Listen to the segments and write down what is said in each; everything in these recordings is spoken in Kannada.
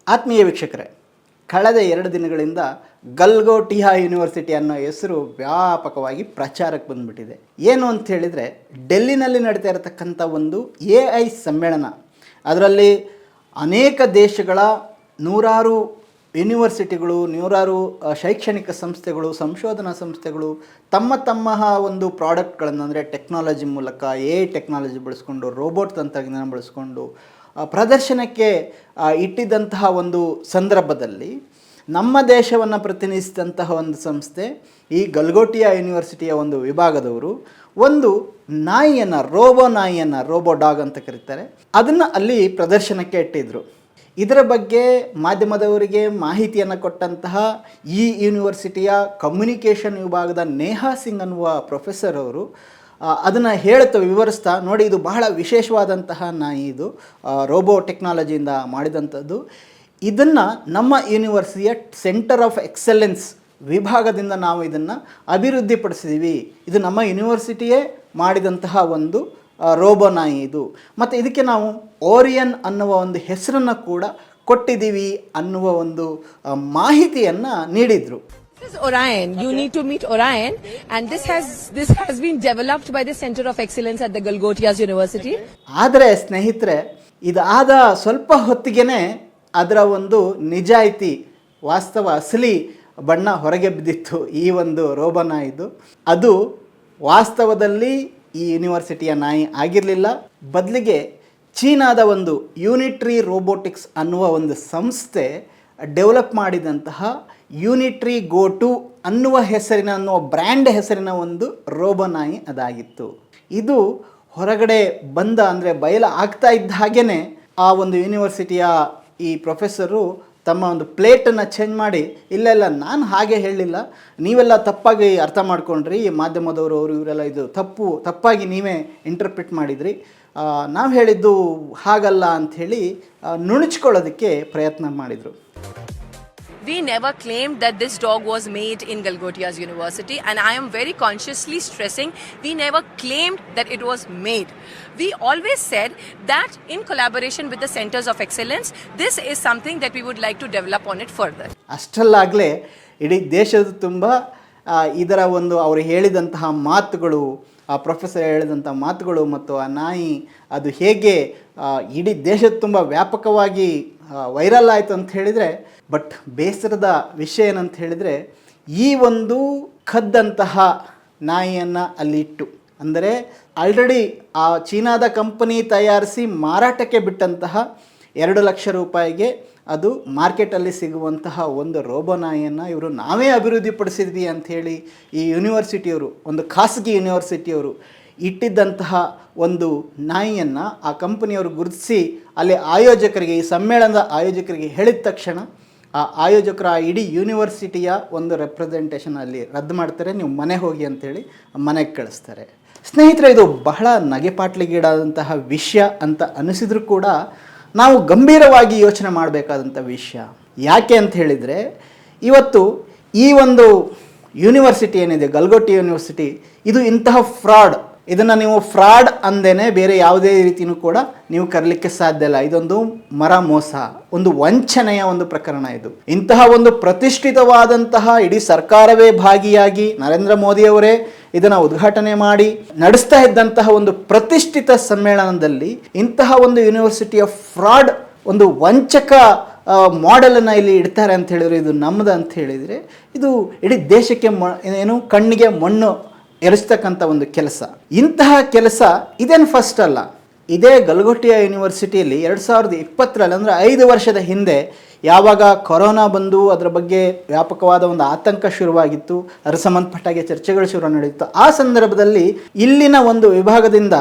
ಆತ್ಮೀಯ ವೀಕ್ಷಕರೇ, ಕಳೆದ 2 ದಿನಗಳಿಂದ ಗಲ್ಗೋಟಿಯಾ ಯೂನಿವರ್ಸಿಟಿ ಅನ್ನೋ ಹೆಸರು ವ್ಯಾಪಕವಾಗಿ ಪ್ರಚಾರಕ್ಕೆ ಬಂದುಬಿಟ್ಟಿದೆ. ಏನು ಅಂತ ಹೇಳಿದರೆ, ಡೆಲ್ಲಿನಲ್ಲಿ ನಡೀತಾ ಇರತಕ್ಕಂಥ ಒಂದು AI ಸಮ್ಮೇಳನ, ಅದರಲ್ಲಿ ಅನೇಕ ದೇಶಗಳ ನೂರಾರು ಯೂನಿವರ್ಸಿಟಿಗಳು, ನೂರಾರು ಶೈಕ್ಷಣಿಕ ಸಂಸ್ಥೆಗಳು, ಸಂಶೋಧನಾ ಸಂಸ್ಥೆಗಳು ತಮ್ಮ ಒಂದು ಪ್ರಾಡಕ್ಟ್ಗಳನ್ನು, ಅಂದರೆ ಟೆಕ್ನಾಲಜಿ ಮೂಲಕ AI ಟೆಕ್ನಾಲಜಿ ಬಳಸ್ಕೊಂಡು, ರೋಬೋಟ್ ತಂತ್ರಜ್ಞಾನ ಬಳಸ್ಕೊಂಡು ಪ್ರದರ್ಶನಕ್ಕೆ ಇಟ್ಟಿದ್ದಂತಹ ಒಂದು ಸಂದರ್ಭದಲ್ಲಿ ನಮ್ಮ ದೇಶವನ್ನು ಪ್ರತಿನಿಧಿಸಿದಂತಹ ಒಂದು ಸಂಸ್ಥೆ, ಈ ಗಲ್ಗೋಟಿಯಾ ಯೂನಿವರ್ಸಿಟಿಯ ಒಂದು ವಿಭಾಗದವರು ಒಂದು ನಾಯಿಯನ್ನು, ರೋಬೋ ಡಾಗ್ ಅಂತ ಕರೀತಾರೆ, ಅದನ್ನು ಅಲ್ಲಿ ಪ್ರದರ್ಶನಕ್ಕೆ ಇಟ್ಟಿದ್ದರು. ಇದರ ಬಗ್ಗೆ ಮಾಧ್ಯಮದವರಿಗೆ ಮಾಹಿತಿಯನ್ನು ಕೊಟ್ಟಂತಹ ಈ ಯೂನಿವರ್ಸಿಟಿಯ ಕಮ್ಯುನಿಕೇಷನ್ ವಿಭಾಗದ ನೇಹಾ ಸಿಂಗ್ ಅನ್ನುವ ಪ್ರೊಫೆಸರ್ ಅವರು ಅದನ್ನು ವಿವರಿಸ್ತಾ, ನೋಡಿ ಇದು ಬಹಳ ವಿಶೇಷವಾದಂತಹ ನಾಯಿ, ಇದು ರೋಬೋ ಟೆಕ್ನಾಲಜಿಯಿಂದ ಮಾಡಿದಂಥದ್ದು, ಇದನ್ನು ನಮ್ಮ ಯೂನಿವರ್ಸಿಟಿಯ ಸೆಂಟರ್ ಆಫ್ ಎಕ್ಸಲೆನ್ಸ್ ವಿಭಾಗದಿಂದ ನಾವು ಇದನ್ನು ಅಭಿವೃದ್ಧಿಪಡಿಸಿದ್ದೀವಿ, ಇದು ನಮ್ಮ ಯೂನಿವರ್ಸಿಟಿಯೇ ಮಾಡಿದಂತಹ ಒಂದು ರೋಬೋ ನಾಯಿ ಇದು, ಮತ್ತು ಇದಕ್ಕೆ ನಾವು ಓರಿಯನ್ ಅನ್ನುವ ಒಂದು ಹೆಸರನ್ನು ಕೂಡ ಕೊಟ್ಟಿದ್ದೀವಿ ಅನ್ನುವ ಒಂದು ಮಾಹಿತಿಯನ್ನು ನೀಡಿದರು. This is Orion. You need to meet Orion, and this has been developed by the Center of Excellence at the Galgotias University. ಆದರೆ ಸ್ನೇಹಿತರೆ, ಇದಾದ ಸ್ವಲ್ಪ ಹೊತ್ತಿಗೆ ಅದರ ಒಂದು ನಿಜಾಯಿತಿ, ವಾಸ್ತವ, ಅಸಲಿ ಬಣ್ಣ ಹೊರಗೆ ಬಿದ್ದಿತ್ತು. ಈ ಒಂದು ರೋಬೋ ನಾಯಿದು ಅದು ವಾಸ್ತವದಲ್ಲಿ ಈ ಯೂನಿವರ್ಸಿಟಿಯ ನಾಯಿ ಆಗಿರಲಿಲ್ಲ. ಬದಲಿಗೆ ಚೀನಾದ ಒಂದು ಯೂನಿಟ್ರಿ ರೋಬೋಟಿಕ್ಸ್ ಅನ್ನುವ ಒಂದು ಸಂಸ್ಥೆ ಡೆವಲಪ್ ಮಾಡಿದಂತಹ ಯೂನಿಟ್ರಿ ಗೋ2 ಅನ್ನುವ ಬ್ರ್ಯಾಂಡ್ ಹೆಸರಿನ ಒಂದು ರೋಬೋ ನಾಯಿ ಅದಾಗಿತ್ತು. ಇದು ಹೊರಗಡೆ ಬಂದ, ಅಂದರೆ ಬಯಲು ಆಗ್ತಾ ಇದ್ದ ಹಾಗೇ ಆ ಒಂದು ಯೂನಿವರ್ಸಿಟಿಯ ಈ ಪ್ರೊಫೆಸರು ತಮ್ಮ ಒಂದು ಪ್ಲೇಟನ್ನು ಚೇಂಜ್ ಮಾಡಿ, ಇಲ್ಲ ನಾನು ಹಾಗೆ ಹೇಳಲಿಲ್ಲ, ನೀವೆಲ್ಲ ತಪ್ಪಾಗಿ ಅರ್ಥ ಮಾಡ್ಕೊಂಡ್ರಿ, ಮಾಧ್ಯಮದವರು ಇವರೆಲ್ಲ ಇದು ತಪ್ಪಾಗಿ ನೀವೇ ಇಂಟರ್ಪ್ರಿಟ್ ಮಾಡಿದ್ರಿ, ನಾವು ಹೇಳಿದ್ದು ಹಾಗಲ್ಲ ಅಂಥೇಳಿ ನುಣುಚ್ಕೊಳ್ಳೋದಕ್ಕೆ ಪ್ರಯತ್ನ ಮಾಡಿದರು. We never claimed that this dog was made in Galgotias University, and I am very consciously stressing, we never claimed that it was made. We always said that in collaboration with the Centers of Excellence, this is something that we would like to develop on it further. ಅಷ್ಟಲ್ಲಾಗಲೇ ಇಡೀ ದೇಶದ ತುಂಬ ಇದರ ಒಂದು ಅವರು ಹೇಳಿದಂತಹ ಮಾತುಗಳು, ಆ ಪ್ರೊಫೆಸರ್ ಹೇಳಿದಂಥ ಮಾತುಗಳು ಮತ್ತು ಆ ನಾಯಿ ಅದು ಹೇಗೆ ಇಡೀ ದೇಶದ ತುಂಬ ವ್ಯಾಪಕವಾಗಿ ವೈರಲ್ ಆಯಿತು ಅಂತ ಹೇಳಿದರೆ, ಬಟ್ ಬೇಸರದ ವಿಷಯ ಏನಂತ ಹೇಳಿದರೆ, ಈ ಒಂದು ಕದ್ದಂತಹ ನಾಯಿಯನ್ನು ಅಲ್ಲಿಟ್ಟು, ಅಂದರೆ ಆಲ್ರೆಡಿ ಆ ಚೀನಾದ ಕಂಪನಿ ತಯಾರಿಸಿ ಮಾರಾಟಕ್ಕೆ ಬಿಟ್ಟಂತಹ 2 ಲಕ್ಷ ರೂಪಾಯಿಗೆ ಅದು ಮಾರ್ಕೆಟಲ್ಲಿ ಸಿಗುವಂತಹ ಒಂದು ರೋಬೋ ನಾಯಿಯನ್ನು ಇವರು ನಾವೇ ಅಭಿವೃದ್ಧಿಪಡಿಸಿದ್ವಿ ಅಂಥೇಳಿ ಈ ಯೂನಿವರ್ಸಿಟಿಯವರು, ಒಂದು ಖಾಸಗಿ ಯೂನಿವರ್ಸಿಟಿಯವರು ಇಟ್ಟಿದ್ದಂತಹ ಒಂದು ನಾಯಿಯನ್ನು ಆ ಕಂಪನಿಯವರು ಗುರುತಿಸಿ ಅಲ್ಲಿ ಆಯೋಜಕರಿಗೆ, ಈ ಸಮ್ಮೇಳನದ ಆಯೋಜಕರಿಗೆ ಹೇಳಿದ ತಕ್ಷಣ ಆ ಆಯೋಜಕರು ಆ ಇಡೀ ಯೂನಿವರ್ಸಿಟಿಯ ಒಂದು ರೆಪ್ರೆಸೆಂಟೇಷನ್ ಅಲ್ಲಿ ರದ್ದು ಮಾಡ್ತಾರೆ, ನೀವು ಮನೆ ಹೋಗಿ ಅಂಥೇಳಿ ಮನೆಗೆ ಕಳಿಸ್ತಾರೆ. ಸ್ನೇಹಿತರೆ, ಇದು ಬಹಳ ನಗೆಪಾಟ್ಲಿಗೀಡಾದಂತಹ ವಿಷಯ ಅಂತ ಅನಿಸಿದರೂ ಕೂಡ ನಾವು ಗಂಭೀರವಾಗಿ ಯೋಚನೆ ಮಾಡಬೇಕಾದಂಥ ವಿಷಯ. ಯಾಕೆ ಅಂತ ಹೇಳಿದರೆ, ಇವತ್ತು ಈ ಒಂದು ಯೂನಿವರ್ಸಿಟಿ ಏನಿದೆ, ಗಲ್ಗೋಟಿ ಯೂನಿವರ್ಸಿಟಿ, ಇದು ಇಂತಹ ಫ್ರಾಡ್, ಇದನ್ನು ನೀವು ಫ್ರಾಡ್ ಅಂದೇನೆ ಬೇರೆ ಯಾವುದೇ ರೀತಿಯೂ ಕೂಡ ನೀವು ಕರಲಿಕ್ಕೆ ಸಾಧ್ಯ ಇಲ್ಲ. ಇದೊಂದು ಮೋಸ, ಒಂದು ವಂಚನೆಯ ಒಂದು ಪ್ರಕರಣ. ಇದು ಇಂತಹ ಒಂದು ಪ್ರತಿಷ್ಠಿತವಾದಂತಹ, ಇಡೀ ಸರ್ಕಾರವೇ ಭಾಗಿಯಾಗಿ ನರೇಂದ್ರ ಮೋದಿಯವರೇ ಇದನ್ನು ಉದ್ಘಾಟನೆ ಮಾಡಿ ನಡೆಸ್ತಾ ಇದ್ದಂತಹ ಒಂದು ಪ್ರತಿಷ್ಠಿತ ಸಮ್ಮೇಳನದಲ್ಲಿ ಇಂತಹ ಒಂದು ಯೂನಿವರ್ಸಿಟಿಯ ಫ್ರಾಡ್, ಒಂದು ವಂಚಕ ಮಾಡೆಲನ್ನು ಇಲ್ಲಿ ಇಡ್ತಾರೆ ಅಂತ ಹೇಳಿದ್ರೆ, ಇದು ನಮ್ಮದು ಅಂತ ಹೇಳಿದರೆ, ಇದು ಇಡೀ ದೇಶಕ್ಕೆ ಕಣ್ಣಿಗೆ ಮಣ್ಣು ಎರಸ್ತಕ್ಕಂಥ ಒಂದು ಕೆಲಸ. ಇಂತಹ ಕೆಲಸ ಇದೇನು ಫಸ್ಟ್ ಅಲ್ಲ. ಇದೇ ಗಲ್ಗೋಟಿಯಾ ಯೂನಿವರ್ಸಿಟಿಯಲ್ಲಿ 2020ರಲ್ಲಿ, ಅಂದರೆ 5 ವರ್ಷದ ಹಿಂದೆ, ಯಾವಾಗ ಕೊರೋನಾ ಬಂದು ಅದರ ಬಗ್ಗೆ ವ್ಯಾಪಕವಾದ ಒಂದು ಆತಂಕ ಶುರುವಾಗಿತ್ತು, ಅದರ ಸಂಬಂಧಪಟ್ಟಾಗೆ ಚರ್ಚೆಗಳು ಶುರು ನಡೆಯಿತು. ಆ ಸಂದರ್ಭದಲ್ಲಿ ಇಲ್ಲಿನ ಒಂದು ವಿಭಾಗದಿಂದ,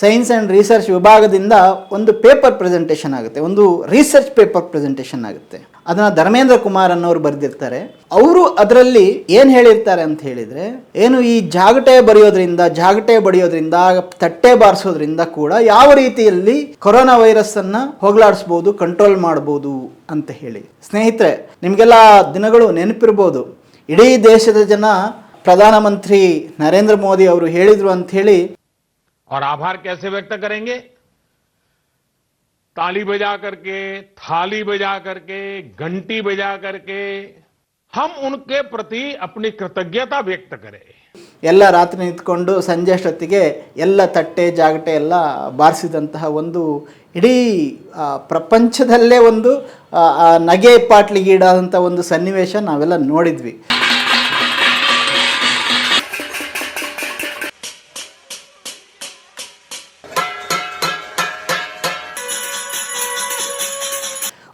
ಸೈನ್ಸ್ ಆ್ಯಂಡ್ ರಿಸರ್ಚ್ ವಿಭಾಗದಿಂದ ಒಂದು ಪೇಪರ್ ಪ್ರೆಸೆಂಟೇಷನ್ ಆಗುತ್ತೆ, ಒಂದು ರಿಸರ್ಚ್ ಪೇಪರ್ ಪ್ರೆಸೆಂಟೇಷನ್ ಆಗುತ್ತೆ. ಅದನ್ನು ಧರ್ಮೇಂದ್ರ ಕುಮಾರ್ ಅನ್ನೋರು ಬರೆದಿರ್ತಾರೆ. ಅವರು ಅದರಲ್ಲಿ ಏನು ಹೇಳಿರ್ತಾರೆ ಅಂತ ಹೇಳಿದರೆ, ಏನು ಈ ಜಾಗಟೆ ಬಡಿಯೋದ್ರಿಂದ ತಟ್ಟೆ ಬಾರಿಸೋದ್ರಿಂದ ಕೂಡ ಯಾವ ರೀತಿಯಲ್ಲಿ ಕೊರೋನಾ ವೈರಸ್ಸನ್ನು ಹೋಗಲಾಡಿಸ್ಬೋದು, ಕಂಟ್ರೋಲ್ ಮಾಡ್ಬೋದು ಅಂತ ಹೇಳಿ. ಸ್ನೇಹಿತರೆ, ನಿಮಗೆಲ್ಲ ದಿನಗಳು ನೆನಪಿರ್ಬೋದು, ಇಡೀ ದೇಶದ ಜನ ಪ್ರಧಾನಮಂತ್ರಿ ನರೇಂದ್ರ ಮೋದಿ ಅವರು ಹೇಳಿದರು ಅಂಥೇಳಿ. और आभार कैसे व्यक्त करेंगे? ताली बजा करके, थाली बजा करके, घंटी बजा करके हम उनके प्रति अपनी कृतज्ञता व्यक्त करें. ಎಲ್ಲ ರಾತ್ರಿ ನಿಂತ್ಕೊಂಡು ಸಂಜೆ ಅಷ್ಟೊತ್ತಿಗೆ ಎಲ್ಲ ತಟ್ಟೆ ಜಾಗಟೆ ಎಲ್ಲ ಬಾರಿಸಿದಂತಹ ಒಂದು ಇಡೀ ಪ್ರಪಂಚದಲ್ಲೇ ಒಂದು ನಗೆ ಪಾಟ್ಲಿಗೀಡಾದಂಥ ಒಂದು ಸನ್ನಿವೇಶ ನಾವೆಲ್ಲ ನೋಡಿದ್ವಿ.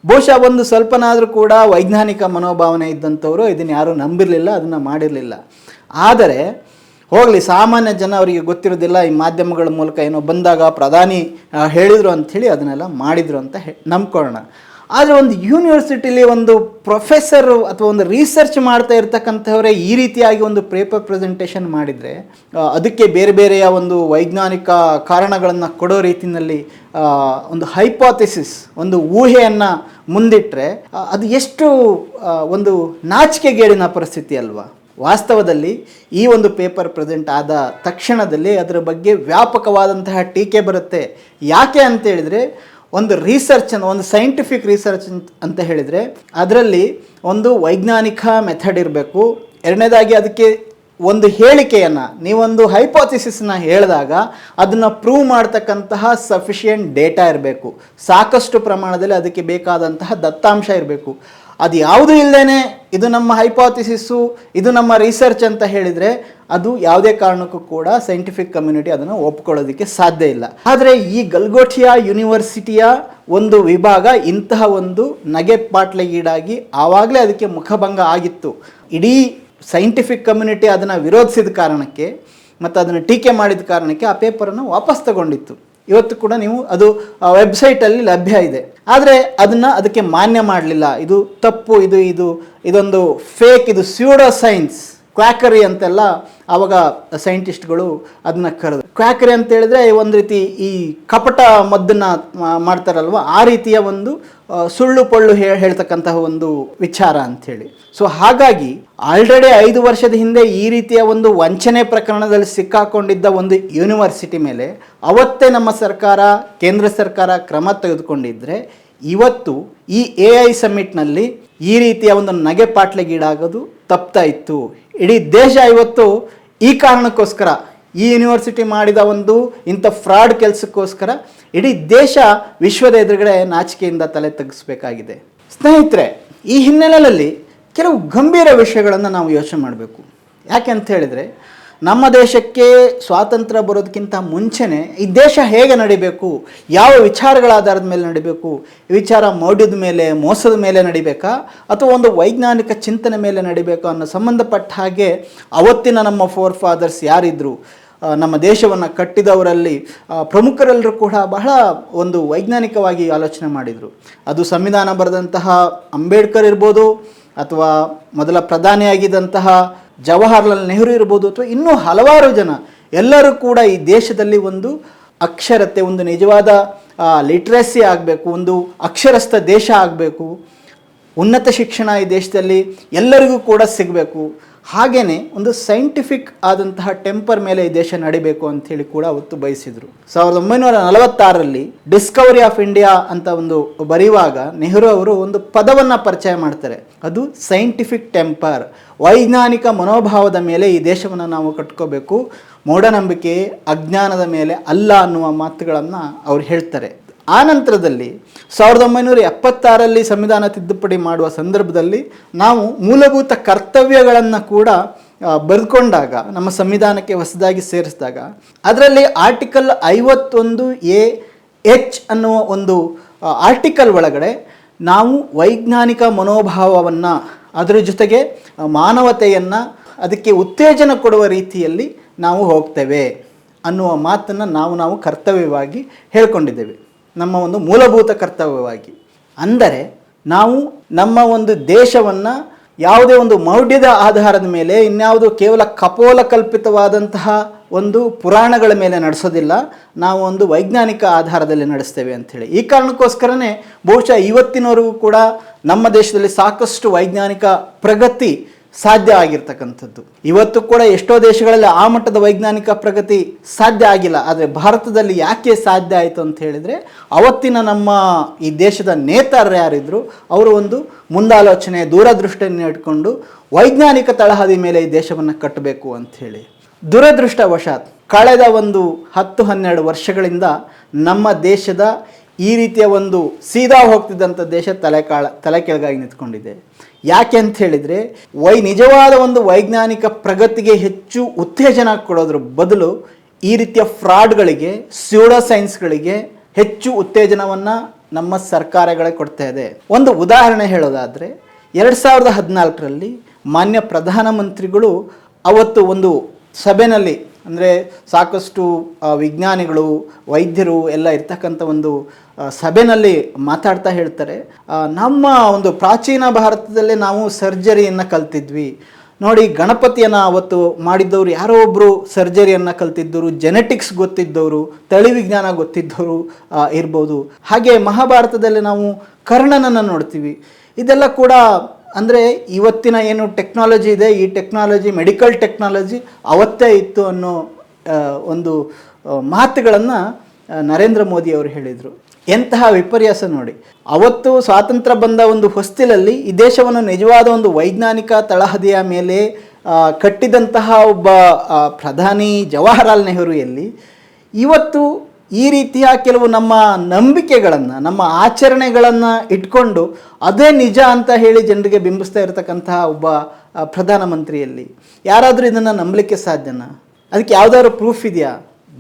ಬಹುಶಃ ಒಂದು ಸ್ವಲ್ಪನಾದರೂ ಕೂಡ ವೈಜ್ಞಾನಿಕ ಮನೋಭಾವನೆ ಇದ್ದಂಥವರು ಇದನ್ನು ಯಾರೂ ನಂಬಿರಲಿಲ್ಲ, ಅದನ್ನು ಮಾಡಿರಲಿಲ್ಲ. ಆದರೆ ಹೋಗಲಿ, ಸಾಮಾನ್ಯ ಜನ ಅವರಿಗೆ ಗೊತ್ತಿರೋದಿಲ್ಲ, ಈ ಮಾಧ್ಯಮಗಳ ಮೂಲಕ ಏನೋ ಬಂದಾಗ ಪ್ರಧಾನಿ ಹೇಳಿದರು ಅಂಥೇಳಿ ಅದನ್ನೆಲ್ಲ ಮಾಡಿದರು ಅಂತ ನಂಬ್ಕೊಳ್ಳೋಣ. ಆದರೆ ಒಂದು ಯೂನಿವರ್ಸಿಟಿಲಿ ಒಂದು ಪ್ರೊಫೆಸರು ಅಥವಾ ಒಂದು ರಿಸರ್ಚ್ ಮಾಡ್ತಾ ಇರ್ತಕ್ಕಂಥವರೇ ಈ ರೀತಿಯಾಗಿ ಒಂದು ಪೇಪರ್ ಪ್ರೆಸೆಂಟೇಷನ್ ಮಾಡಿದರೆ, ಅದಕ್ಕೆ ಬೇರೆ ಬೇರೆಯ ಒಂದು ವೈಜ್ಞಾನಿಕ ಕಾರಣಗಳನ್ನು ಕೊಡೋ ರೀತಿಯಲ್ಲಿ ಒಂದು ಹೈಪೋಥೆಸಿಸ್, ಒಂದು ಊಹೆಯನ್ನು ಮುಂದಿಟ್ಟರೆ ಅದು ಎಷ್ಟು ಒಂದು ನಾಚಿಕೆಗೇಡಿನ ಪರಿಸ್ಥಿತಿ ಅಲ್ವಾ. ವಾಸ್ತವದಲ್ಲಿ ಈ ಒಂದು ಪೇಪರ್ ಪ್ರೆಸೆಂಟ್ ಆದ ತಕ್ಷಣದಲ್ಲಿ ಅದರ ಬಗ್ಗೆ ವ್ಯಾಪಕವಾದಂತಹ ಟೀಕೆ ಬರುತ್ತೆ. ಯಾಕೆ ಅಂತ ಹೇಳಿದರೆ, ಒಂದು ರಿಸರ್ಚನ್ನು, ಒಂದು ಸೈಂಟಿಫಿಕ್ ರಿಸರ್ಚ್ ಅಂತ ಹೇಳಿದರೆ ಅದರಲ್ಲಿ ಒಂದು ವೈಜ್ಞಾನಿಕ ಮೆಥಡ್ ಇರಬೇಕು. ಎರಡನೇದಾಗಿ ಅದಕ್ಕೆ ಒಂದು ಹೇಳಿಕೆಯನ್ನು, ನೀವೊಂದು ಹೈಪೋಥಿಸಿಸ್ನ ಹೇಳಿದಾಗ ಅದನ್ನು ಪ್ರೂವ್ ಮಾಡ್ತಕ್ಕಂತಹ ಸಫಿಷಿಯೆಂಟ್ ಡೇಟಾ ಇರಬೇಕು, ಸಾಕಷ್ಟು ಪ್ರಮಾಣದಲ್ಲಿ ಅದಕ್ಕೆ ಬೇಕಾದಂತಹ ದತ್ತಾಂಶ ಇರಬೇಕು. ಅದು ಯಾವುದೂ ಇಲ್ಲದೇ ಇದು ನಮ್ಮ ಹೈಪೋಥಿಸಿಸ್ಸು, ಇದು ನಮ್ಮ ರಿಸರ್ಚ್ ಅಂತ ಹೇಳಿದರೆ ಅದು ಯಾವುದೇ ಕಾರಣಕ್ಕೂ ಕೂಡ ಸೈಂಟಿಫಿಕ್ ಕಮ್ಯುನಿಟಿ ಅದನ್ನು ಒಪ್ಕೊಳ್ಳೋದಕ್ಕೆ ಸಾಧ್ಯ ಇಲ್ಲ. ಆದರೆ ಈ ಗಲ್ಗೋಟಿಯಾ ಯೂನಿವರ್ಸಿಟಿಯ ಒಂದು ವಿಭಾಗ ಇಂತಹ ಒಂದು ನಗೆಪಾಟ್ಲಿಗೀಡಾಗಿ ಆವಾಗಲೇ ಅದಕ್ಕೆ ಮುಖಭಂಗ ಆಗಿತ್ತು. ಇಡೀ ಸೈಂಟಿಫಿಕ್ ಕಮ್ಯುನಿಟಿ ಅದನ್ನು ವಿರೋಧಿಸಿದ ಕಾರಣಕ್ಕೆ ಮತ್ತು ಅದನ್ನು ಟೀಕೆ ಮಾಡಿದ ಕಾರಣಕ್ಕೆ ಆ ಪೇಪರನ್ನು ವಾಪಸ್ ತಗೊಂಡಿತ್ತು. ಇವತ್ತು ಕೂಡ ನೀವು ಅದು ವೆಬ್ಸೈಟಲ್ಲಿ ಲಭ್ಯ ಇದೆ. ಆದರೆ ಅದಕ್ಕೆ ಮಾನ್ಯ ಮಾಡಲಿಲ್ಲ. ಇದು ತಪ್ಪು, ಇದೊಂದು ಫೇಕ್, ಇದು ಸ್ಯೂಡೋ ಸೈನ್ಸ್, ಕ್ವಾಕರಿ ಅಂತೆಲ್ಲ ಆವಾಗ ಸೈಂಟಿಸ್ಟ್ಗಳು ಅದನ್ನ ಕರೆದು. ಕ್ವಾಕರಿ ಅಂತ ಹೇಳಿದ್ರೆ ಒಂದು ರೀತಿ ಈ ಕಪಟ ಮದ್ದನ್ನು ಮಾಡ್ತಾರಲ್ವ, ಆ ರೀತಿಯ ಒಂದು ಸುಳ್ಳು ಪೊಳ್ಳು ಹೇಳ್ತಕ್ಕಂತಹ ಒಂದು ವಿಚಾರ ಅಂಥೇಳಿ. ಸೊ ಹಾಗಾಗಿ ಆಲ್ರೆಡಿ 5 ವರ್ಷದ ಹಿಂದೆ ಈ ರೀತಿಯ ಒಂದು ವಂಚನೆ ಪ್ರಕರಣದಲ್ಲಿ ಸಿಕ್ಕಾಕೊಂಡಿದ್ದ ಒಂದು ಯೂನಿವರ್ಸಿಟಿ ಮೇಲೆ ಅವತ್ತೇ ನಮ್ಮ ಸರ್ಕಾರ, ಕೇಂದ್ರ ಸರ್ಕಾರ ಕ್ರಮ ತೆಗೆದುಕೊಂಡಿದ್ದರೆ ಇವತ್ತು ಈ AI ಸಮ್ಮಿಟ್ನಲ್ಲಿ ಈ ರೀತಿಯ ಒಂದು ನಗೆಪಾಟ್ಲಿಗೀಡಾಗೋದು ತಪ್ತಾ ಇತ್ತು. ಇಡೀ ದೇಶ ಇವತ್ತು ಈ ಕಾರಣಕ್ಕೋಸ್ಕರ, ಈ ಯೂನಿವರ್ಸಿಟಿ ಮಾಡಿದ ಒಂದು ಇಂಥ ಫ್ರಾಡ್ ಕೆಲಸಕ್ಕೋಸ್ಕರ ಇಡೀ ದೇಶ ವಿಶ್ವದ ಎದುರುಗಡೆ ನಾಚಿಕೆಯಿಂದ ತಲೆ ತಗ್ಗಿಸ್ಬೇಕಾಗಿದೆ. ಸ್ನೇಹಿತರೆ, ಈ ಹಿನ್ನೆಲೆಯಲ್ಲಿ ಕೆಲವು ಗಂಭೀರ ವಿಷಯಗಳನ್ನು ನಾವು ಯೋಚನೆ ಮಾಡಬೇಕು. ಯಾಕೆ ಅಂತ ಹೇಳಿದರೆ, ನಮ್ಮ ದೇಶಕ್ಕೆ ಸ್ವಾತಂತ್ರ್ಯ ಬರೋದಕ್ಕಿಂತ ಮುಂಚೆನೇ ಈ ದೇಶ ಹೇಗೆ ನಡಿಬೇಕು, ಯಾವ ವಿಚಾರಗಳ ಆಧಾರದ ಮೇಲೆ ನಡಿಬೇಕು, ಈ ವಿಚಾರ ಮೌಢ್ಯದ ಮೇಲೆ, ಮೋಸದ ಮೇಲೆ ನಡಿಬೇಕಾ ಅಥವಾ ಒಂದು ವೈಜ್ಞಾನಿಕ ಚಿಂತನೆ ಮೇಲೆ ನಡಿಬೇಕಾ ಅನ್ನೋ ಸಂಬಂಧಪಟ್ಟ ಹಾಗೆ ಅವತ್ತಿನ ನಮ್ಮ ಫೋರ್ ಫಾದರ್ಸ್ ಯಾರಿದ್ರು, ನಮ್ಮ ದೇಶವನ್ನು ಕಟ್ಟಿದವರಲ್ಲಿ ಪ್ರಮುಖರೆಲ್ಲರೂ ಕೂಡ ಬಹಳ ಒಂದು ವೈಜ್ಞಾನಿಕವಾಗಿ ಆಲೋಚನೆ ಮಾಡಿದರು. ಅದು ಸಂವಿಧಾನ ಬರೆದಂತಹ ಅಂಬೇಡ್ಕರ್ ಇರ್ಬೋದು, ಅಥವಾ ಮೊದಲ ಪ್ರಧಾನಿಯಾಗಿದ್ದಂತಹ ಜವಾಹರ್ಲಾಲ್ ನೆಹರು ಇರ್ಬೋದು, ಅಥವಾ ಇನ್ನೂ ಹಲವಾರು ಜನ, ಎಲ್ಲರೂ ಕೂಡ ಈ ದೇಶದಲ್ಲಿ ಒಂದು ಅಕ್ಷರತೆ, ಒಂದು ನಿಜವಾದ ಲಿಟ್ರಸಿ ಆಗಬೇಕು, ಒಂದು ಅಕ್ಷರಸ್ಥ ದೇಶ ಆಗಬೇಕು, ಉನ್ನತ ಶಿಕ್ಷಣ ಈ ದೇಶದಲ್ಲಿ ಎಲ್ಲರಿಗೂ ಕೂಡ ಸಿಗಬೇಕು, ಹಾಗೆಯೇ ಒಂದು ಸೈಂಟಿಫಿಕ್ ಆದಂತಹ ಟೆಂಪರ್ ಮೇಲೆ ಈ ದೇಶ ನಡಿಬೇಕು ಅಂಥೇಳಿ ಕೂಡ ಅವತ್ತು ಬಯಸಿದರು. 1946ರಲ್ಲಿ ಡಿಸ್ಕವರಿ ಆಫ್ ಇಂಡಿಯಾ ಅಂತ ಒಂದು ಬರೆಯುವಾಗ ನೆಹರು ಅವರು ಒಂದು ಪದವನ್ನು ಪರಿಚಯ ಮಾಡ್ತಾರೆ. ಅದು ಸೈಂಟಿಫಿಕ್ ಟೆಂಪರ್, ವೈಜ್ಞಾನಿಕ ಮನೋಭಾವದ ಮೇಲೆ ಈ ದೇಶವನ್ನು ನಾವು ಕಟ್ಕೋಬೇಕು, ಮೂಢನಂಬಿಕೆ ಅಜ್ಞಾನದ ಮೇಲೆ ಅಲ್ಲ ಅನ್ನುವ ಮಾತುಗಳನ್ನು ಅವ್ರು ಹೇಳ್ತಾರೆ. ಆ ನಂತರದಲ್ಲಿ 1976ರಲ್ಲಿ ಸಂವಿಧಾನ ತಿದ್ದುಪಡಿ ಮಾಡುವ ಸಂದರ್ಭದಲ್ಲಿ ನಾವು ಮೂಲಭೂತ ಕರ್ತವ್ಯಗಳನ್ನು ಕೂಡ ಬರೆದುಕೊಂಡಾಗ, ನಮ್ಮ ಸಂವಿಧಾನಕ್ಕೆ ಹೊಸದಾಗಿ ಸೇರಿಸಿದಾಗ, ಅದರಲ್ಲಿ ಆರ್ಟಿಕಲ್ 51A(H) ಅನ್ನುವ ಒಂದು ಆರ್ಟಿಕಲ್ ಒಳಗಡೆ ನಾವು ವೈಜ್ಞಾನಿಕ ಮನೋಭಾವವನ್ನು, ಅದರ ಜೊತೆಗೆ ಮಾನವತೆಯನ್ನು, ಅದಕ್ಕೆ ಉತ್ತೇಜನ ಕೊಡುವ ರೀತಿಯಲ್ಲಿ ನಾವು ಹೋಗ್ತೇವೆ ಅನ್ನುವ ಮಾತನ್ನು ನಾವು ಕರ್ತವ್ಯವಾಗಿ ಹೇಳ್ಕೊಂಡಿದ್ದೇವೆ, ನಮ್ಮ ಒಂದು ಮೂಲಭೂತ ಕರ್ತವ್ಯವಾಗಿ. ಅಂದರೆ ನಾವು ನಮ್ಮ ಒಂದು ದೇಶವನ್ನು ಯಾವುದೇ ಒಂದು ಮೌಢ್ಯದ ಆಧಾರದ ಮೇಲೆ, ಇನ್ಯಾವುದು ಕೇವಲ ಕಪೋಲ ಕಲ್ಪಿತವಾದಂತಹ ಒಂದು ಪುರಾಣಗಳ ಮೇಲೆ ನಡೆಸೋದಿಲ್ಲ, ನಾವು ಒಂದು ವೈಜ್ಞಾನಿಕ ಆಧಾರದಲ್ಲಿ ನಡೆಸ್ತೇವೆ ಅಂಥೇಳಿ. ಈ ಕಾರಣಕ್ಕೋಸ್ಕರನೇ ಬಹುಶಃ ಇವತ್ತಿನವರೆಗೂ ಕೂಡ ನಮ್ಮ ದೇಶದಲ್ಲಿ ಸಾಕಷ್ಟು ವೈಜ್ಞಾನಿಕ ಪ್ರಗತಿ ಸಾಧ್ಯ ಆಗಿರ್ತಕ್ಕಂಥದ್ದು. ಇವತ್ತು ಕೂಡ ಎಷ್ಟೋ ದೇಶಗಳಲ್ಲಿ ಆ ಮಟ್ಟದ ವೈಜ್ಞಾನಿಕ ಪ್ರಗತಿ ಸಾಧ್ಯ ಆಗಿಲ್ಲ. ಆದರೆ ಭಾರತದಲ್ಲಿ ಯಾಕೆ ಸಾಧ್ಯ ಆಯಿತು ಅಂತ ಹೇಳಿದರೆ, ಅವತ್ತಿನ ನಮ್ಮ ಈ ದೇಶದ ನೇತಾರರು ಯಾರಿದ್ರು ಅವರು ಒಂದು ಮುಂದಾಲೋಚನೆ, ದೂರದೃಷ್ಟಿಯನ್ನು ಇಟ್ಕೊಂಡು ವೈಜ್ಞಾನಿಕ ತಳಹದಿ ಮೇಲೆ ಈ ದೇಶವನ್ನು ಕಟ್ಟಬೇಕು ಅಂಥೇಳಿ. ದುರದೃಷ್ಟವಶಾತ್ ಕಳೆದ ಒಂದು 10-12 ವರ್ಷಗಳಿಂದ ನಮ್ಮ ದೇಶದ ಈ ರೀತಿಯ ಒಂದು ಸೀದಾ ಹೋಗ್ತಿದ್ದಂಥ ದೇಶ ತಲೆ ಕೆಳಗಾಗಿ ನಿಂತ್ಕೊಂಡಿದೆ. ಯಾಕೆ ಅಂತ ಹೇಳಿದರೆ, ನಿಜವಾದ ಒಂದು ವೈಜ್ಞಾನಿಕ ಪ್ರಗತಿಗೆ ಹೆಚ್ಚು ಉತ್ತೇಜನ ಕೊಡೋದ್ರ ಬದಲು ಈ ರೀತಿಯ ಫ್ರಾಡ್ಗಳಿಗೆ, ಸ್ಯೂಡೋ ಸೈನ್ಸ್ಗಳಿಗೆ ಹೆಚ್ಚು ಉತ್ತೇಜನವನ್ನು ನಮ್ಮ ಸರ್ಕಾರಗಳೇ ಕೊಡ್ತಾ ಇದೆ. ಒಂದು ಉದಾಹರಣೆ ಹೇಳೋದಾದರೆ, 2014ರಲ್ಲಿ ಮಾನ್ಯ ಪ್ರಧಾನಮಂತ್ರಿಗಳು ಅವತ್ತು ಒಂದು ಸಭೆಯಲ್ಲಿ, ಅಂದರೆ ಸಾಕಷ್ಟು ವಿಜ್ಞಾನಿಗಳು, ವೈದ್ಯರು ಎಲ್ಲ ಇರ್ತಕ್ಕಂಥ ಒಂದು ಸಭೆಯಲ್ಲಿ ಮಾತಾಡ್ತಾ ಹೇಳ್ತಾರೆ, ನಮ್ಮ ಒಂದು ಪ್ರಾಚೀನ ಭಾರತದಲ್ಲೇ ನಾವು ಸರ್ಜರಿಯನ್ನು ಕಲ್ತಿದ್ವಿ ನೋಡಿ. ಗಣಪತಿಯನ್ನು ಅವತ್ತು ಮಾಡಿದ್ದವರು ಯಾರೋ ಒಬ್ಬರು ಸರ್ಜರಿಯನ್ನು ಕಲ್ತಿದ್ದವರು, ಜೆನೆಟಿಕ್ಸ್ ಗೊತ್ತಿದ್ದವರು, ತಳಿ ವಿಜ್ಞಾನ ಗೊತ್ತಿದ್ದವರು ಇರ್ಬೋದು. ಹಾಗೆ ಮಹಾಭಾರತದಲ್ಲಿ ನಾವು ಕರ್ಣನನ್ನು ನೋಡ್ತೀವಿ. ಇದೆಲ್ಲ ಕೂಡ ಅಂದರೆ ಇವತ್ತಿನ ಏನು ಟೆಕ್ನಾಲಜಿ ಇದೆ, ಈ ಟೆಕ್ನಾಲಜಿ, ಮೆಡಿಕಲ್ ಟೆಕ್ನಾಲಜಿ ಅವತ್ತೇ ಇತ್ತು ಅನ್ನೋ ಒಂದು ಮಾತುಗಳನ್ನು ನರೇಂದ್ರ ಮೋದಿ ಅವರು ಹೇಳಿದರು. ಎಂತಹ ವಿಪರ್ಯಾಸ ನೋಡಿ. ಅವತ್ತು ಸ್ವಾತಂತ್ರ್ಯ ಬಂದ ಒಂದು ಹೊಸ್ತಿಲಲ್ಲಿ ಈ ದೇಶವನ್ನು ನಿಜವಾದ ಒಂದು ವೈಜ್ಞಾನಿಕ ತಳಹದಿಯ ಮೇಲೆ ಕಟ್ಟಿದಂತಹ ಒಬ್ಬ ಪ್ರಧಾನಿ ಜವಾಹರಲಾಲ್ ನೆಹರು ಎಲ್ಲಿ ಇವತ್ತು ಈ ರೀತಿಯ ಕೆಲವು ನಮ್ಮ ನಂಬಿಕೆಗಳನ್ನು, ನಮ್ಮ ಆಚರಣೆಗಳನ್ನು ಇಟ್ಕೊಂಡು ಅದೇ ನಿಜ ಅಂತ ಹೇಳಿ ಜನರಿಗೆ ಬಿಂಬಿಸ್ತಾ ಇರತಕ್ಕಂತಹ ಒಬ್ಬ ಪ್ರಧಾನಮಂತ್ರಿಯಲ್ಲಿ ಯಾರಾದರೂ ಇದನ್ನು ನಂಬಲಿಕ್ಕೆ ಸಾಧ್ಯನಾ? ಅದಕ್ಕೆ ಯಾವುದಾದ್ರು ಪ್ರೂಫ್ ಇದೆಯಾ?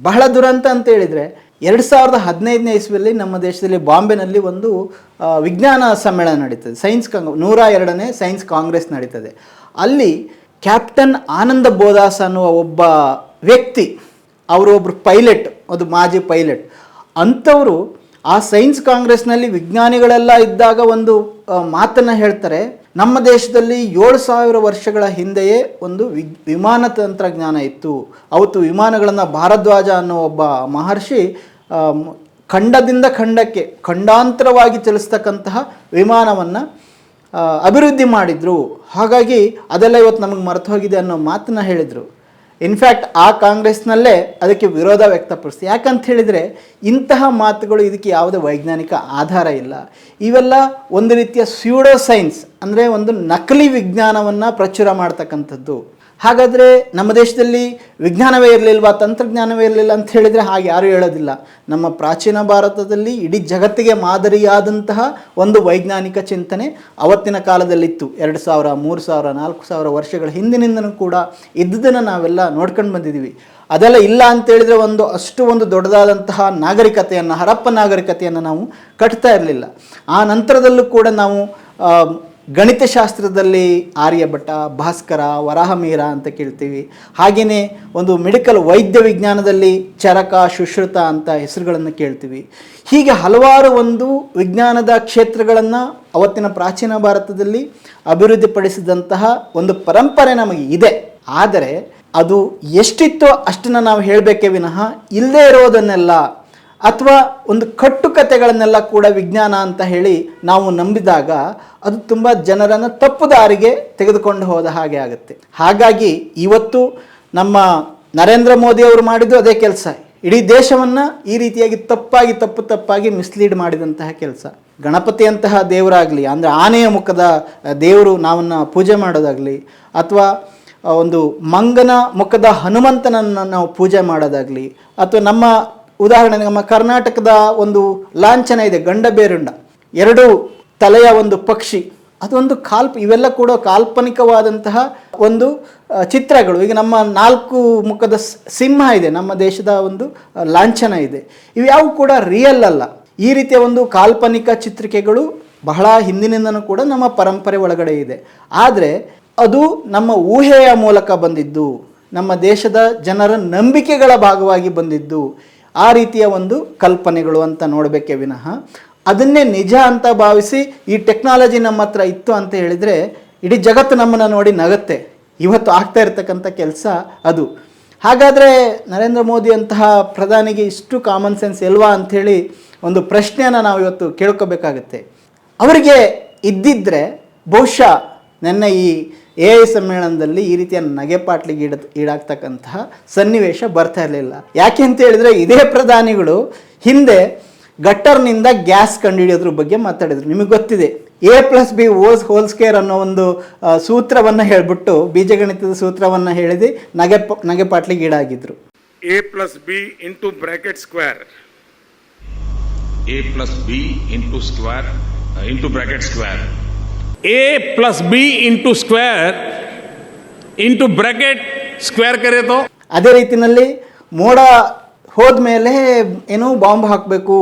ಬಹಳ ದುರಂತ ಅಂತ ಹೇಳಿದರೆ, 2015ನೇ ಇಸ್ವಿಯಲ್ಲಿ ನಮ್ಮ ದೇಶದಲ್ಲಿ ಬಾಂಬೆನಲ್ಲಿ ಒಂದು ವಿಜ್ಞಾನ ಸಮ್ಮೇಳನ ನಡೀತದೆ, 102ನೇ ಸೈನ್ಸ್ ಕಾಂಗ್ರೆಸ್ ನಡೀತದೆ. ಅಲ್ಲಿ ಕ್ಯಾಪ್ಟನ್ ಆನಂದ ಬೋದಾಸ್ ಅನ್ನುವ ಒಬ್ಬ ವ್ಯಕ್ತಿ, ಅವರು ಒಬ್ಬರು ಪೈಲಟ್, ಅದು ಮಾಜಿ ಪೈಲಟ್ ಅಂಥವರು ಆ ಸೈನ್ಸ್ ಕಾಂಗ್ರೆಸ್ನಲ್ಲಿ ವಿಜ್ಞಾನಿಗಳೆಲ್ಲ ಇದ್ದಾಗ ಒಂದು ಮಾತನ್ನು ಹೇಳ್ತಾರೆ, ನಮ್ಮ ದೇಶದಲ್ಲಿ 7,000 ವರ್ಷಗಳ ಹಿಂದೆಯೇ ಒಂದು ವಿಮಾನ ತಂತ್ರಜ್ಞಾನ ಇತ್ತು. ಅವತ್ತು ವಿಮಾನಗಳನ್ನು ಭಾರದ್ವಾಜ ಅನ್ನೋ ಒಬ್ಬ ಮಹರ್ಷಿ ಖಂಡದಿಂದ ಖಂಡಕ್ಕೆ ಖಂಡಾಂತರವಾಗಿ ಚಲಿಸ್ತಕ್ಕಂತಹ ವಿಮಾನವನ್ನು ಅಭಿವೃದ್ಧಿ ಮಾಡಿದರು. ಹಾಗಾಗಿ ಅದೆಲ್ಲ ಇವತ್ತು ನಮಗೆ ಮರೆತು ಹೋಗಿದೆ ಅನ್ನೋ ಮಾತನ್ನು ಹೇಳಿದರು. ಇನ್ಫ್ಯಾಕ್ಟ್ ಆ ಕಾಂಗ್ರೆಸ್ನಲ್ಲೇ ಅದಕ್ಕೆ ವಿರೋಧ ವ್ಯಕ್ತಪಡಿಸಿ. ಯಾಕಂತ ಹೇಳಿದರೆ, ಇಂತಹ ಮಾತುಗಳು, ಇದಕ್ಕೆ ಯಾವುದೇ ವೈಜ್ಞಾನಿಕ ಆಧಾರ ಇಲ್ಲ. ಇವೆಲ್ಲ ಒಂದು ರೀತಿಯ ಸ್ಯೂಡೋ ಸೈನ್ಸ್, ಅಂದರೆ ಒಂದು ನಕಲಿ ವಿಜ್ಞಾನವನ್ನು ಪ್ರಚುರ ಮಾಡ್ತಕ್ಕಂಥದ್ದು. ಹಾಗಾದರೆ ನಮ್ಮ ದೇಶದಲ್ಲಿ ವಿಜ್ಞಾನವೇ ಇರಲಿಲ್ವಾ, ತಂತ್ರಜ್ಞಾನವೇ ಇರಲಿಲ್ಲ ಅಂತ ಹೇಳಿದರೆ ಹಾಗೆ ಯಾರೂ ಹೇಳೋದಿಲ್ಲ. ನಮ್ಮ ಪ್ರಾಚೀನ ಭಾರತದಲ್ಲಿ ಇಡೀ ಜಗತ್ತಿಗೆ ಮಾದರಿಯಾದಂತಹ ಒಂದು ವೈಜ್ಞಾನಿಕ ಚಿಂತನೆ ಅವತ್ತಿನ ಕಾಲದಲ್ಲಿತ್ತು. 2000, 3000, 4000 ವರ್ಷಗಳ ಹಿಂದಿನಿಂದನೂ ಕೂಡ ಇದ್ದುದನ್ನು ನಾವೆಲ್ಲ ನೋಡ್ಕೊಂಡು ಬಂದಿದ್ದೀವಿ. ಅದೆಲ್ಲ ಇಲ್ಲ ಅಂತೇಳಿದರೆ ಅಷ್ಟು ಒಂದು ದೊಡ್ಡದಾದಂತಹ ನಾಗರಿಕತೆಯನ್ನು, ಹರಪ್ಪ ನಾಗರಿಕತೆಯನ್ನು ನಾವು ಕಟ್ತಾ ಇರಲಿಲ್ಲ. ಆ ನಂತರದಲ್ಲೂ ಕೂಡ ನಾವು ಗಣಿತಶಾಸ್ತ್ರದಲ್ಲಿ ಆರ್ಯಭಟ, ಭಾಸ್ಕರ, ವರಾಹಮಿಹಿರ ಅಂತ ಕೇಳ್ತೀವಿ. ಹಾಗೆಯೇ ಒಂದು ಮೆಡಿಕಲ್ ವೈದ್ಯ ವಿಜ್ಞಾನದಲ್ಲಿ ಚರಕ, ಸುಶ್ರುತ ಅಂತ ಹೆಸರುಗಳನ್ನು ಕೇಳ್ತೀವಿ. ಹೀಗೆ ಹಲವಾರು ಒಂದು ವಿಜ್ಞಾನದ ಕ್ಷೇತ್ರಗಳನ್ನು ಅವತ್ತಿನ ಪ್ರಾಚೀನ ಭಾರತದಲ್ಲಿ ಅಭಿವೃದ್ಧಿಪಡಿಸಿದಂತಹ ಒಂದು ಪರಂಪರೆ ನಮಗೆ ಇದೆ. ಆದರೆ ಅದು ಎಷ್ಟಿತ್ತೋ ಅಷ್ಟನ್ನು ನಾವು ಹೇಳಬೇಕೇ ವಿನಃ ಇಲ್ಲದೇ ಇರೋದನ್ನೆಲ್ಲ ಅಥವಾ ಒಂದು ಕಟ್ಟುಕತೆಗಳನ್ನೆಲ್ಲ ಕೂಡ ವಿಜ್ಞಾನ ಅಂತ ಹೇಳಿ ನಾವು ನಂಬಿದಾಗ ಅದು ತುಂಬ ಜನರನ್ನು ತಪ್ಪು ದಾರಿಗೆ ತೆಗೆದುಕೊಂಡು ಹೋದ ಹಾಗೆ ಆಗುತ್ತೆ. ಹಾಗಾಗಿ ಇವತ್ತು ನಮ್ಮ ನರೇಂದ್ರ ಮೋದಿ ಅವರು ಮಾಡಿದ್ದು ಅದೇ ಕೆಲಸ. ಇಡೀ ದೇಶವನ್ನು ಈ ರೀತಿಯಾಗಿ ತಪ್ಪಾಗಿ ಮಿಸ್ಲೀಡ್ ಮಾಡಿದಂತಹ ಕೆಲಸ. ಗಣಪತಿಯಂತಹ ದೇವರಾಗಲಿ, ಅಂದರೆ ಆನೆಯ ಮುಖದ ದೇವರು ನಾವನ್ನು ಪೂಜೆ ಮಾಡೋದಾಗಲಿ, ಅಥವಾ ಒಂದು ಮಂಗನ ಮುಖದ ಹನುಮಂತನನ್ನು ನಾವು ಪೂಜೆ ಮಾಡೋದಾಗಲಿ, ಅಥವಾ ನಮ್ಮ ಉದಾಹರಣೆಗೆ ನಮ್ಮ ಕರ್ನಾಟಕದ ಒಂದು ಲಾಂಛನ ಇದೆ, ಗಂಡಬೇರುಂಡ, 2 ತಲೆಯ ಒಂದು ಪಕ್ಷಿ, ಅದೊಂದು ಇವೆಲ್ಲ ಕೂಡ ಕಾಲ್ಪನಿಕವಾದಂತಹ ಒಂದು ಚಿತ್ರಗಳು. ಈಗ ನಮ್ಮ 4 ಮುಖದ ಸಿಂಹ ಇದೆ, ನಮ್ಮ ದೇಶದ ಒಂದು ಲಾಂಛನ ಇದೆ. ಇವ್ಯಾವು ಕೂಡ ರಿಯಲ್ ಅಲ್ಲ. ಈ ರೀತಿಯ ಒಂದು ಕಾಲ್ಪನಿಕ ಚಿತ್ರಿಕೆಗಳು ಬಹಳ ಹಿಂದಿನಿಂದನೂ ಕೂಡ ನಮ್ಮ ಪರಂಪರೆ ಒಳಗಡೆ ಇದೆ. ಆದರೆ ಅದು ನಮ್ಮ ಊಹೆಯ ಮೂಲಕ ಬಂದಿದ್ದು, ನಮ್ಮ ದೇಶದ ಜನರ ನಂಬಿಕೆಗಳ ಭಾಗವಾಗಿ ಬಂದಿದ್ದು, ಆ ರೀತಿಯ ಒಂದು ಕಲ್ಪನೆಗಳು ಅಂತ ನೋಡಬೇಕೇ ವಿನಃ ಅದನ್ನೇ ನಿಜ ಅಂತ ಭಾವಿಸಿ ಈ ಟೆಕ್ನಾಲಜಿ ನಮ್ಮ ಹತ್ರ ಇತ್ತು ಅಂತ ಹೇಳಿದರೆ ಇಡೀ ಜಗತ್ತು ನಮ್ಮನ್ನು ನೋಡಿ ನಗುತ್ತೆ. ಇವತ್ತು ಆಗ್ತಾ ಇರ್ತಕ್ಕಂಥ ಕೆಲಸ ಅದು. ಹಾಗಾದರೆ ನರೇಂದ್ರ ಮೋದಿ ಅಂತಹ ಪ್ರಧಾನಿಗೆ ಇಷ್ಟು ಕಾಮನ್ ಸೆನ್ಸ್ ಇಲ್ವಾ ಅಂಥೇಳಿ ಒಂದು ಪ್ರಶ್ನೆಯನ್ನು ನಾವು ಇವತ್ತು ಕೇಳ್ಕೋಬೇಕಾಗತ್ತೆ. ಅವರಿಗೆ ಇದ್ದಿದ್ದರೆ ಬಹುಶಃ ನನ್ನ AI ಸಮ್ಮೇಳನದಲ್ಲಿ ಈ ರೀತಿಯ ನಗೆಪಾಟ್ಲಿಗೆ ಈಡಾಗ್ತಕ್ಕಂತಹ ಸನ್ನಿವೇಶ ಬರ್ತಾ ಇರಲಿಲ್ಲ. ಯಾಕೆ ಅಂತ ಹೇಳಿದ್ರೆ ಇದೇ ಪ್ರಧಾನಿಗಳು ಹಿಂದೆ ಗಟ್ಟರ್ನಿಂದ ಗ್ಯಾಸ್ ಕಂಡುಹಿಡಿಯೋದ್ರ ಬಗ್ಗೆ ಮಾತಾಡಿದ್ರು. ನಿಮಗೆ ಗೊತ್ತಿದೆ, A+B ² ಅನ್ನೋ ಒಂದು ಸೂತ್ರವನ್ನು ಹೇಳ್ಬಿಟ್ಟು, ಬೀಜಗಣಿತದ ಸೂತ್ರವನ್ನು ಹೇಳಿದೆ ನಗೆಪಾಟ್ಲಿಗೆ ಈಡಾಗಿದ್ರು. A+B into bracket square. A+B into square into bracket square. A+B into square into bracket square करे तो ಅದೇ ರೀತಿಯಲ್ಲಿ ಮೋಡ ಹೋದ್ಮೇಲೆ ಏನೋ ಬಾಂಬ್ ಹಾಕಬೇಕು,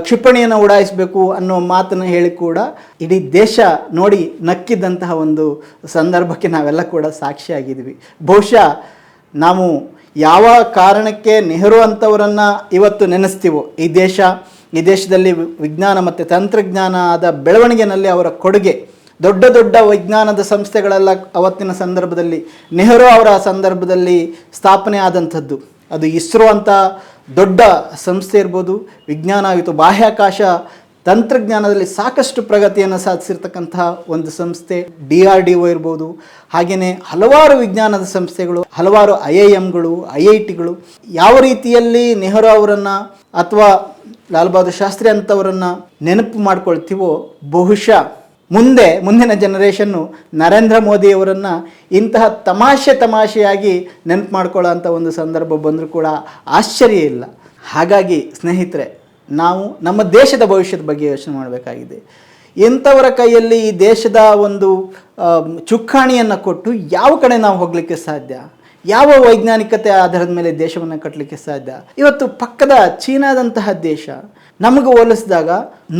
ಕ್ಷಿಪಣಿಯನ್ನು ಉಡಾಯಿಸಬೇಕು ಅನ್ನೋ ಮಾತನ್ನು ಹೇಳಿ ಕೂಡ ಇಡೀ ದೇಶ ನೋಡಿ ನಕ್ಕಿದ್ದಂತಹ ಒಂದು ಸಂದರ್ಭಕ್ಕೆ ನಾವೆಲ್ಲ ಕೂಡ ಸಾಕ್ಷಿಯಾಗಿದ್ವಿ. ಬಹುಶಃ ನಾವು ಯಾವ ಕಾರಣಕ್ಕೆ ನೆಹರು ಅಂಥವರನ್ನು ಇವತ್ತು ನೆನೆಸ್ತೀವೋ, ಈ ದೇಶದಲ್ಲಿ ವಿಜ್ಞಾನ ಮತ್ತು ತಂತ್ರಜ್ಞಾನದ ಬೆಳವಣಿಗೆಯಲ್ಲಿ ಅವರ ಕೊಡುಗೆ, ದೊಡ್ಡ ದೊಡ್ಡ ವಿಜ್ಞಾನದ ಸಂಸ್ಥೆಗಳೆಲ್ಲ ಅವತ್ತಿನ ಸಂದರ್ಭದಲ್ಲಿ ನೆಹರು ಅವರ ಸಂದರ್ಭದಲ್ಲಿ ಸ್ಥಾಪನೆ ಆದಂಥದ್ದು. ಅದು ಇಸ್ರೋ ಅಂತ ದೊಡ್ಡ ಸಂಸ್ಥೆ ಇರ್ಬೋದು, ವಿಜ್ಞಾನ ಇವತ್ತು ಬಾಹ್ಯಾಕಾಶ ತಂತ್ರಜ್ಞಾನದಲ್ಲಿ ಸಾಕಷ್ಟು ಪ್ರಗತಿಯನ್ನು ಸಾಧಿಸಿರ್ತಕ್ಕಂತಹ ಒಂದು ಸಂಸ್ಥೆ. DRDO ಇರ್ಬೋದು, ಹಾಗೆಯೇ ಹಲವಾರು ವಿಜ್ಞಾನದ ಸಂಸ್ಥೆಗಳು, ಹಲವಾರು IIMಗಳು, IITಗಳು. ಯಾವ ರೀತಿಯಲ್ಲಿ ನೆಹರು ಅವರನ್ನು ಅಥವಾ ಲಾಲ್ ಬಹದ್ದೂರ್ ಶಾಸ್ತ್ರಿ ಅಂಥವರನ್ನು ನೆನಪು ಮಾಡ್ಕೊಳ್ತೀವೋ, ಬಹುಶಃ ಮುಂದಿನ ಜನರೇಷನ್ನು ನರೇಂದ್ರ ಮೋದಿಯವರನ್ನು ಇಂತಹ ತಮಾಷೆಯಾಗಿ ನೆನಪು ಮಾಡ್ಕೊಳ್ಳೋ ಅಂಥ ಒಂದು ಸಂದರ್ಭ ಬಂದರೂ ಕೂಡ ಆಶ್ಚರ್ಯ ಇಲ್ಲ. ಹಾಗಾಗಿ ಸ್ನೇಹಿತರೆ, ನಾವು ನಮ್ಮ ದೇಶದ ಭವಿಷ್ಯದ ಬಗ್ಗೆ ಯೋಚನೆ ಮಾಡಬೇಕಾಗಿದೆ. ಎಂಥವರ ಕೈಯಲ್ಲಿ ಈ ದೇಶದ ಒಂದು ಚುಕ್ಕಾಣಿಯನ್ನು ಕೊಟ್ಟು ಯಾವ ಕಡೆ ನಾವು ಹೋಗಲಿಕ್ಕೆ ಸಾಧ್ಯ, ಯಾವ ವೈಜ್ಞಾನಿಕತೆ ಆಧಾರದ ಮೇಲೆ ದೇಶವನ್ನು ಕಟ್ಟಲಿಕ್ಕೆ ಸಾಧ್ಯ? ಇವತ್ತು ಪಕ್ಕದ ಚೀನಾದಂತಹ ದೇಶ ನಮಗೆ ಹೋಲಿಸಿದಾಗ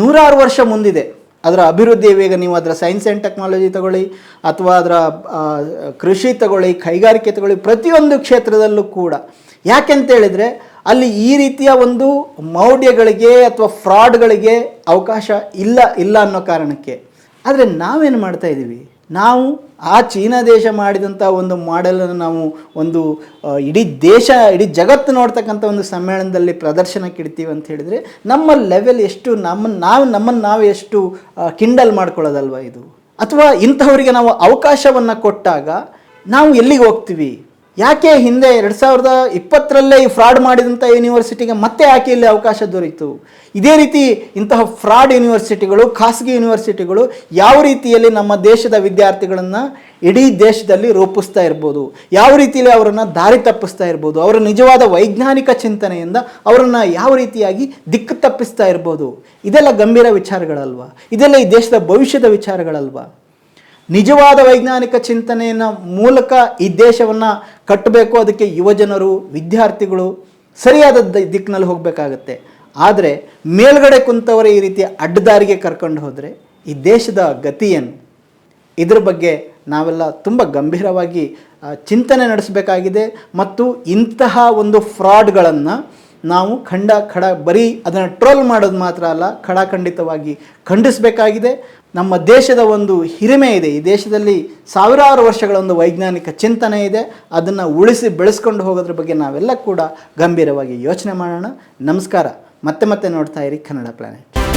100 ವರ್ಷ ಮುಂದಿದೆ. ಅದರ ಅಭಿವೃದ್ಧಿ ವೇಗ, ನೀವು ಅದರ ಸೈನ್ಸ್ ಆ್ಯಂಡ್ ಟೆಕ್ನಾಲಜಿ ತಗೊಳ್ಳಿ, ಅಥವಾ ಅದರ ಕೃಷಿ ತಗೊಳ್ಳಿ, ಕೈಗಾರಿಕೆ ತಗೊಳ್ಳಿ, ಪ್ರತಿಯೊಂದು ಕ್ಷೇತ್ರದಲ್ಲೂ ಕೂಡ. ಯಾಕೆಂತ ಹೇಳಿದರೆ ಅಲ್ಲಿ ಈ ರೀತಿಯ ಒಂದು ಮೌಢ್ಯಗಳಿಗೆ ಅಥವಾ ಫ್ರಾಡ್ಗಳಿಗೆ ಅವಕಾಶ ಇಲ್ಲ ಅನ್ನೋ ಕಾರಣಕ್ಕೆ. ಆದರೆ ನಾವೇನು ಮಾಡ್ತಾ ಇದ್ದೀವಿ? ನಾವು ಆ ಚೀನಾ ದೇಶ ಮಾಡಿದಂಥ ಒಂದು ಮಾಡೆಲನ್ನು ನಾವು ಒಂದು ಇಡೀ ಜಗತ್ತು ನೋಡ್ತಕ್ಕಂಥ ಒಂದು ಸಮ್ಮೇಳನದಲ್ಲಿ ಪ್ರದರ್ಶನಕ್ಕೆ ಇಡ್ತೀವಿ ಅಂತ ಹೇಳಿದರೆ ನಮ್ಮ ಲೆವೆಲ್ ಎಷ್ಟು, ನಮ್ಮನ್ನು ನಾವು ಎಷ್ಟು ಕಿಂಡಲ್ ಮಾಡ್ಕೊಳ್ಳೋದಲ್ವ ಇದು? ಅಥವಾ ಇಂಥವರಿಗೆ ನಾವು ಅವಕಾಶವನ್ನು ಕೊಟ್ಟಾಗ ನಾವು ಎಲ್ಲಿಗೆ ಹೋಗ್ತೀವಿ? ಯಾಕೆ ಹಿಂದೆ 2020ರಲ್ಲೇ ಈ ಫ್ರಾಡ್ ಮಾಡಿದಂಥ ಯೂನಿವರ್ಸಿಟಿಗೆ ಮತ್ತೆ ಯಾಕೆ ಇಲ್ಲಿ ಅವಕಾಶ ದೊರೆಯಿತು? ಇದೇ ರೀತಿ ಇಂತಹ ಫ್ರಾಡ್ ಯೂನಿವರ್ಸಿಟಿಗಳು, ಖಾಸಗಿ ಯೂನಿವರ್ಸಿಟಿಗಳು ಯಾವ ರೀತಿಯಲ್ಲಿ ನಮ್ಮ ದೇಶದ ವಿದ್ಯಾರ್ಥಿಗಳನ್ನು ಇಡೀ ದೇಶದಲ್ಲಿ ರೂಪಿಸ್ತಾ ಇರ್ಬೋದು, ಯಾವ ರೀತಿಯಲ್ಲಿ ಅವರನ್ನು ದಾರಿ ತಪ್ಪಿಸ್ತಾ ಇರ್ಬೋದು, ಅವರ ನಿಜವಾದ ವೈಜ್ಞಾನಿಕ ಚಿಂತನೆಯಿಂದ ಅವರನ್ನು ಯಾವ ರೀತಿಯಾಗಿ ದಿಕ್ಕು ತಪ್ಪಿಸ್ತಾ ಇರ್ಬೋದು. ಇದೆಲ್ಲ ಗಂಭೀರ ವಿಚಾರಗಳಲ್ವಾ? ಇದೆಲ್ಲ ಈ ದೇಶದ ಭವಿಷ್ಯದ ವಿಚಾರಗಳಲ್ವಾ? ನಿಜವಾದ ವೈಜ್ಞಾನಿಕ ಚಿಂತನೆಯ ಮೂಲಕ ಈ ದೇಶವನ್ನು ಕಟ್ಟಬೇಕು. ಅದಕ್ಕೆ ಯುವಜನರು, ವಿದ್ಯಾರ್ಥಿಗಳು ಸರಿಯಾದ ದಿಕ್ಕಿನಲ್ಲಿ ಹೋಗಬೇಕಾಗತ್ತೆ. ಆದರೆ ಮೇಲ್ಗಡೆ ಕುಂತವರೇ ಈ ರೀತಿಯ ಅಡ್ಡದಾರಿಗೆ ಕರ್ಕೊಂಡು ಹೋದರೆ ಈ ದೇಶದ ಗತಿ ಏನು? ಇದ್ರ ಬಗ್ಗೆ ನಾವೆಲ್ಲ ತುಂಬ ಗಂಭೀರವಾಗಿ ಚಿಂತನೆ ನಡೆಸಬೇಕಾಗಿದೆ. ಮತ್ತು ಇಂತಹ ಒಂದು ಫ್ರಾಡ್ಗಳನ್ನು ನಾವು ಬರೀ ಅದನ್ನು ಟ್ರೋಲ್ ಮಾಡೋದು ಮಾತ್ರ ಅಲ್ಲ, ಖಂಡಿತವಾಗಿ ಖಂಡಿಸಬೇಕಾಗಿದೆ. ನಮ್ಮ ದೇಶದ ಒಂದು ಹಿರಿಮೆ ಇದೆ, ಈ ದೇಶದಲ್ಲಿ ಸಾವಿರಾರು ವರ್ಷಗಳ ಒಂದು ವೈಜ್ಞಾನಿಕ ಚಿಂತನೆ ಇದೆ. ಅದನ್ನು ಉಳಿಸಿ ಬೆಳೆಸ್ಕೊಂಡು ಹೋಗೋದ್ರ ಬಗ್ಗೆ ನಾವೆಲ್ಲ ಕೂಡ ಗಂಭೀರವಾಗಿ ಯೋಚನೆ ಮಾಡೋಣ. ನಮಸ್ಕಾರ. ಮತ್ತೆ ನೋಡ್ತಾ ಇರಿ ಕನ್ನಡ ಪ್ಲಾನೆಟ್.